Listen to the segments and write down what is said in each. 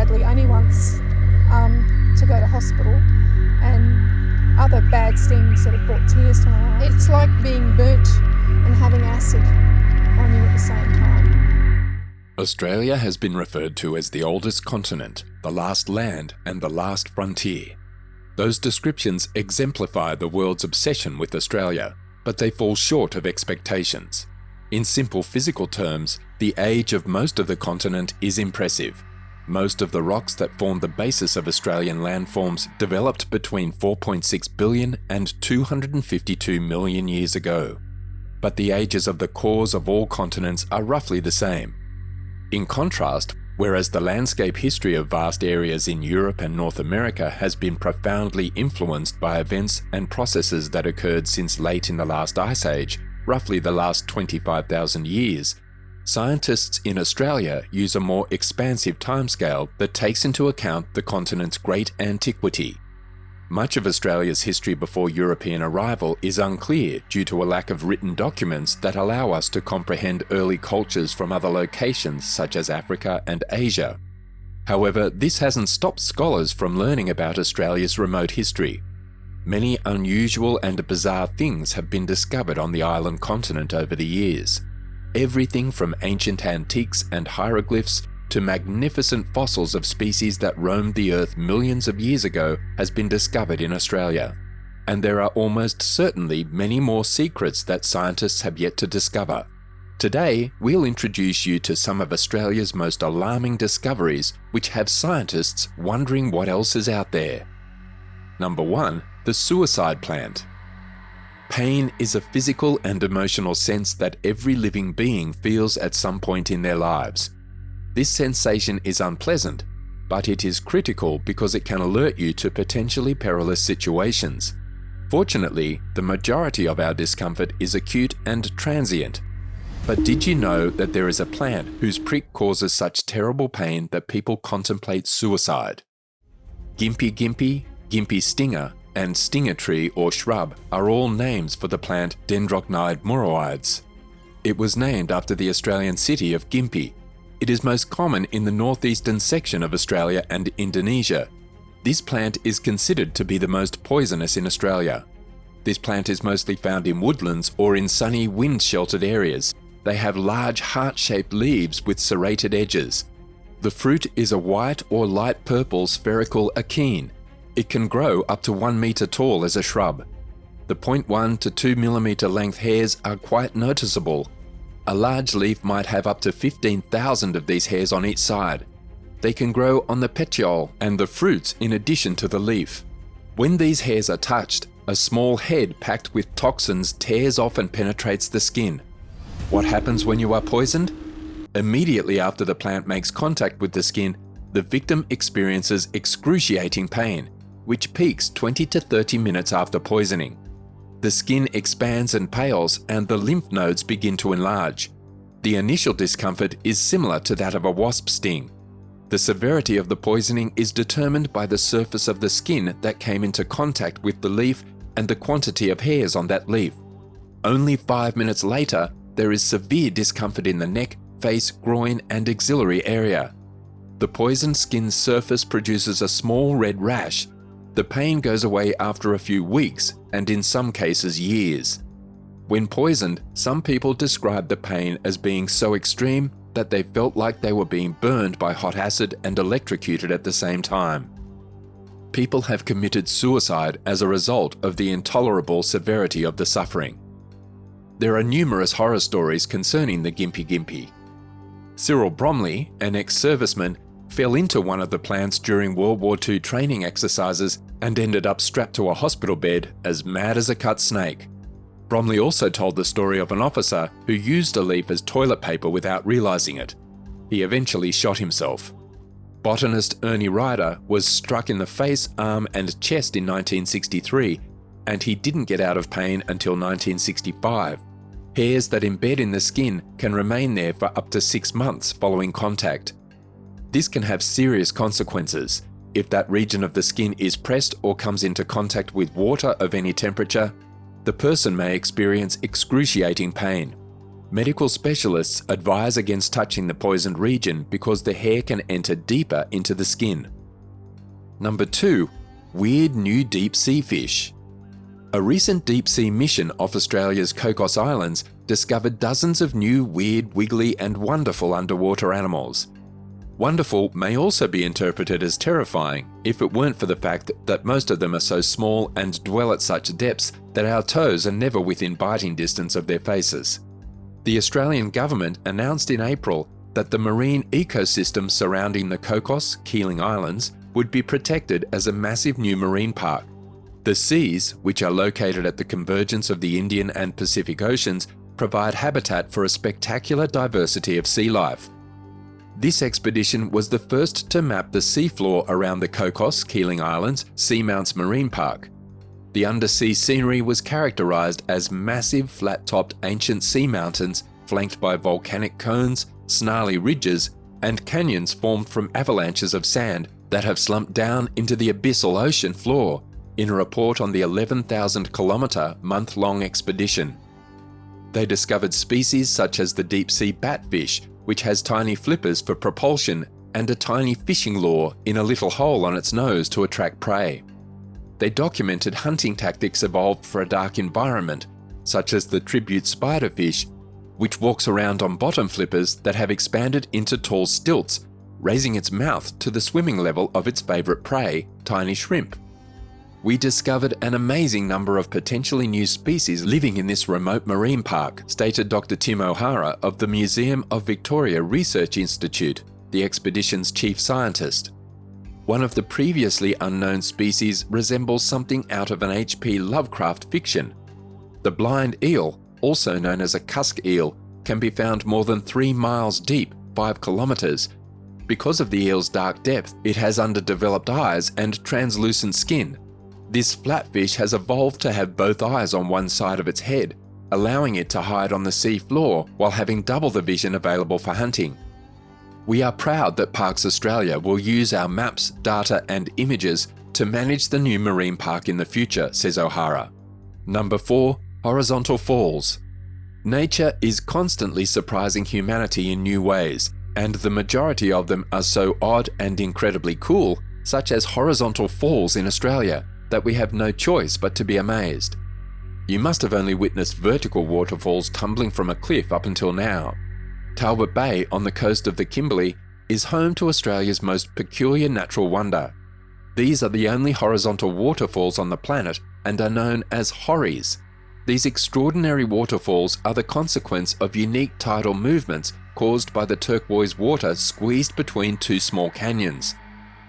badly only once to go to hospital, and other bad stings that have brought tears to my eyes. It's like being burnt and having acid on you at the same time. Australia has been referred to as the oldest continent, the last land, and the last frontier. Those descriptions exemplify the world's obsession with Australia, but they fall short of expectations. In simple physical terms, the age of most of the continent is impressive. Most of the rocks that form the basis of Australian landforms developed between 4.6 billion and 252 million years ago. But the ages of the cores of all continents are roughly the same. In contrast, whereas the landscape history of vast areas in Europe and North America has been profoundly influenced by events and processes that occurred since late in the last ice age, roughly the last 25,000 years, scientists in Australia use a more expansive timescale that takes into account the continent's great antiquity. Much of Australia's history before European arrival is unclear due to a lack of written documents that allow us to comprehend early cultures from other locations such as Africa and Asia. However, this hasn't stopped scholars from learning about Australia's remote history. Many unusual and bizarre things have been discovered on the island continent over the years. Everything from ancient antiques and hieroglyphs to magnificent fossils of species that roamed the Earth millions of years ago has been discovered in Australia. And there are almost certainly many more secrets that scientists have yet to discover. Today, we'll introduce you to some of Australia's most alarming discoveries, which have scientists wondering what else is out there. Number 1. The suicide plant. Pain is a physical and emotional sense that every living being feels at some point in their lives. This sensation is unpleasant, but it is critical because it can alert you to potentially perilous situations. Fortunately, the majority of our discomfort is acute and transient. But did you know that there is a plant whose prick causes such terrible pain that people contemplate suicide? Gympie gympie, gympie stinger, and stinger tree or shrub are all names for the plant Dendrocnide moroides. It was named after the Australian city of Gympie. It is most common in the northeastern section of Australia and Indonesia. This plant is considered to be the most poisonous in Australia. This plant is mostly found in woodlands or in sunny, wind-sheltered areas. They have large heart-shaped leaves with serrated edges. The fruit is a white or light purple spherical achene. It can grow up to 1 meter tall as a shrub. The 0.1 to 2 millimeter length hairs are quite noticeable. A large leaf might have up to 15,000 of these hairs on each side. They can grow on the petiole and the fruits in addition to the leaf. When these hairs are touched, a small head packed with toxins tears off and penetrates the skin. What happens when you are poisoned? Immediately after the plant makes contact with the skin, the victim experiences excruciating pain, which peaks 20 to 30 minutes after poisoning. The skin expands and pales and the lymph nodes begin to enlarge. The initial discomfort is similar to that of a wasp sting. The severity of the poisoning is determined by the surface of the skin that came into contact with the leaf and the quantity of hairs on that leaf. Only 5 minutes later, there is severe discomfort in the neck, face, groin, and axillary area. The poisoned skin's surface produces a small red rash. The pain goes away after a few weeks, and in some cases years. When poisoned, some people describe the pain as being so extreme that they felt like they were being burned by hot acid and electrocuted at the same time. People have committed suicide as a result of the intolerable severity of the suffering. There are numerous horror stories concerning the Gympie gympie. Cyril Bromley, an ex-serviceman, fell into one of the plants during World War II training exercises and ended up strapped to a hospital bed as mad as a cut snake. Bromley also told the story of an officer who used a leaf as toilet paper without realizing it. He eventually shot himself. Botanist Ernie Ryder was struck in the face, arm, and chest in 1963, and he didn't get out of pain until 1965. Hairs that embed in the skin can remain there for up to 6 months following contact. This can have serious consequences. If that region of the skin is pressed or comes into contact with water of any temperature, the person may experience excruciating pain. Medical specialists advise against touching the poisoned region because the hair can enter deeper into the skin. Number 2. Weird new deep sea fish. A recent deep sea mission off Australia's Cocos Islands discovered dozens of new weird, wiggly and wonderful underwater animals. Wonderful may also be interpreted as terrifying if it weren't for the fact that most of them are so small and dwell at such depths that our toes are never within biting distance of their faces. The Australian government announced in April that the marine ecosystem surrounding the Cocos, Keeling Islands would be protected as a massive new marine park. The seas, which are located at the convergence of the Indian and Pacific Oceans, provide habitat for a spectacular diversity of sea life. This expedition was the first to map the seafloor around the Cocos, Keeling Islands Seamounts Marine Park. The undersea scenery was characterized as massive flat-topped ancient sea mountains flanked by volcanic cones, snarly ridges, and canyons formed from avalanches of sand that have slumped down into the abyssal ocean floor, in a report on the 11,000-kilometre month-long expedition. They discovered species such as the deep-sea batfish, which has tiny flippers for propulsion and a tiny fishing lure in a little hole on its nose to attract prey. They documented hunting tactics evolved for a dark environment, such as the tribute spiderfish, which walks around on bottom flippers that have expanded into tall stilts, raising its mouth to the swimming level of its favourite prey, tiny shrimp. We discovered an amazing number of potentially new species living in this remote marine park, stated Dr. Tim O'Hara of the Museum of Victoria Research Institute, the expedition's chief scientist. One of the previously unknown species resembles something out of an H.P. Lovecraft fiction. The blind eel, also known as a cusk eel, can be found more than 3 miles deep, 5 kilometres. Because of the eel's dark depth, it has underdeveloped eyes and translucent skin. This flatfish has evolved to have both eyes on one side of its head, allowing it to hide on the sea floor while having double the vision available for hunting. We are proud that Parks Australia will use our maps, data and images to manage the new marine park in the future, says O'Hara. Number 4. Horizontal falls. Nature is constantly surprising humanity in new ways, and the majority of them are so odd and incredibly cool, such as horizontal falls in Australia, that we have no choice but to be amazed. You must have only witnessed vertical waterfalls tumbling from a cliff up until now. Talbot Bay on the coast of the Kimberley is home to Australia's most peculiar natural wonder. These are the only horizontal waterfalls on the planet and are known as hories. These extraordinary waterfalls are the consequence of unique tidal movements caused by the turquoise water squeezed between two small canyons.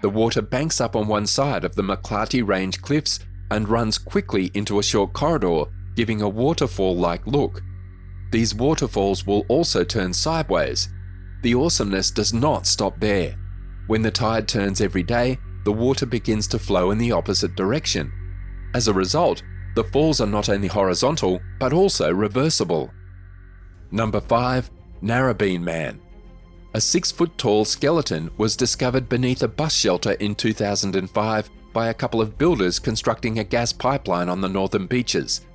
The water banks up on one side of the McClarty Range cliffs and runs quickly into a short corridor, giving a waterfall-like look. These waterfalls will also turn sideways. The awesomeness does not stop there. When the tide turns every day, the water begins to flow in the opposite direction. As a result, the falls are not only horizontal, but also reversible. Number 5. Narrabeen Man. A 6-foot-tall skeleton was discovered beneath a bus shelter in 2005 by a couple of builders constructing a gas pipeline on the northern beaches.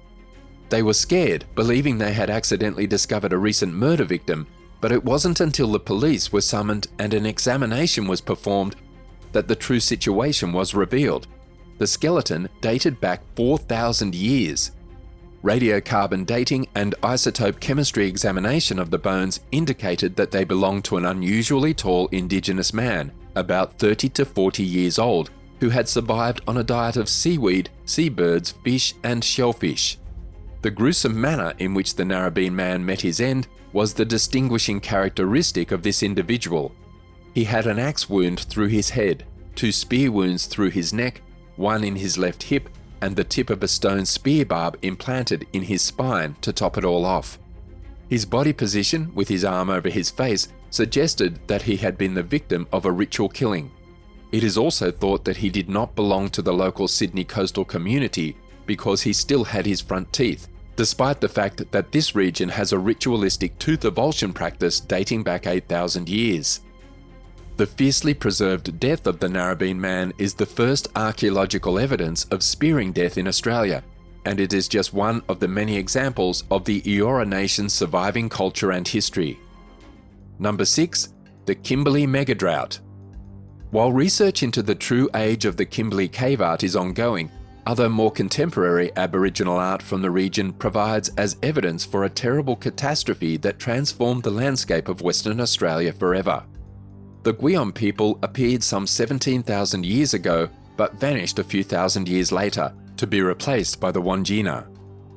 They were scared, believing they had accidentally discovered a recent murder victim, but it wasn't until the police were summoned and an examination was performed that the true situation was revealed. The skeleton dated back 4,000 years. Radiocarbon dating and isotope chemistry examination of the bones indicated that they belonged to an unusually tall indigenous man, about 30 to 40 years old, who had survived on a diet of seaweed, seabirds, fish and shellfish. The gruesome manner in which the Narrabeen Man met his end was the distinguishing characteristic of this individual. He had an axe wound through his head, 2 spear wounds through his neck, 1 in his left hip, and the tip of a stone spear barb implanted in his spine to top it all off. His body position, with his arm over his face, suggested that he had been the victim of a ritual killing. It is also thought that he did not belong to the local Sydney coastal community because he still had his front teeth, despite the fact that this region has a ritualistic tooth avulsion practice dating back 8,000 years. The fiercely preserved death of the Narrabeen Man is the first archaeological evidence of spearing death in Australia, and it is just one of the many examples of the Eora Nation's surviving culture and history. Number 6. The Kimberley mega-drought. While research into the true age of the Kimberley cave art is ongoing, other more contemporary Aboriginal art from the region provides as evidence for a terrible catastrophe that transformed the landscape of Western Australia forever. The Gwion people appeared some 17,000 years ago, but vanished a few thousand years later, to be replaced by the Wandjina.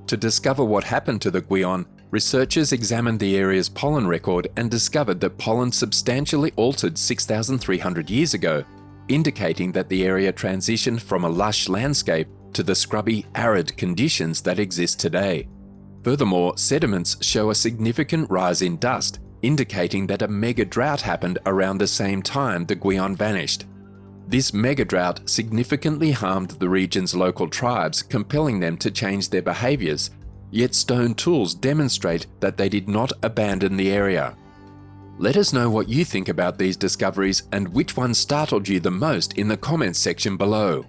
To discover what happened to the Gwion, researchers examined the area's pollen record and discovered that pollen substantially altered 6,300 years ago, indicating that the area transitioned from a lush landscape to the scrubby, arid conditions that exist today. Furthermore, sediments show a significant rise in dust, indicating that a mega-drought happened around the same time the Gwion vanished. This mega-drought significantly harmed the region's local tribes, compelling them to change their behaviours, yet stone tools demonstrate that they did not abandon the area. Let us know what you think about these discoveries and which one startled you the most in the comments section below.